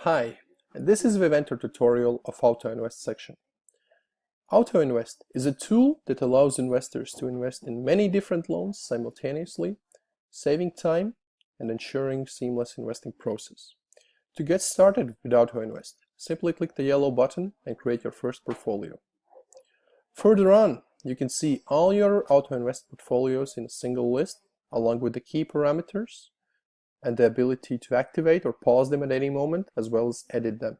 Hi, this is ViVentor tutorial of AutoInvest section. AutoInvest is a tool that allows investors to invest in many different loans simultaneously, saving time and ensuring seamless investing process. To get started with AutoInvest, simply click the yellow button and create your first portfolio. Further on, you can see all your AutoInvest portfolios in a single list, along with the key parameters and the ability to activate or pause them at any moment, as well as edit them.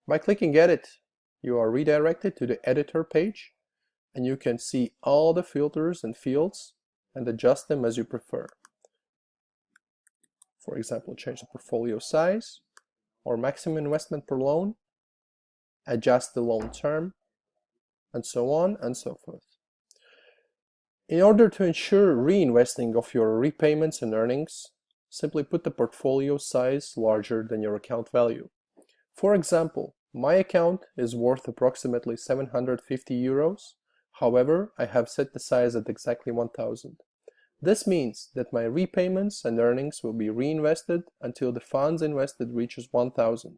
By clicking Edit, you are redirected to the Editor page, and you can see all the filters and fields and adjust them as you prefer. For example, change the portfolio size or maximum investment per loan, adjust the loan term, and so on and so forth. In order to ensure reinvesting of your repayments and earnings, simply put the portfolio size larger than your account value. For example, my account is worth approximately 750 euros. However, I have set the size at exactly 1000. This means that my repayments and earnings will be reinvested until the funds invested reaches 1000.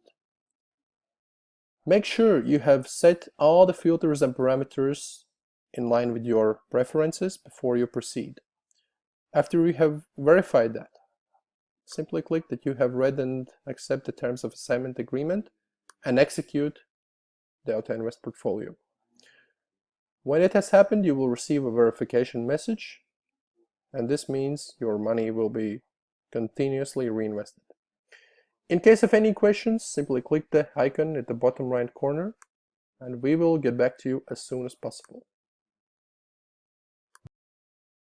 Make sure you have set all the filters and parameters in line with your preferences before you proceed. After you have verified that, simply click that you have read and accept the terms of assignment agreement and execute the AutoInvest portfolio. When it has happened, you will receive a verification message, and this means your money will be continuously reinvested. In case of any questions, simply click the icon at the bottom right corner, and we will get back to you as soon as possible.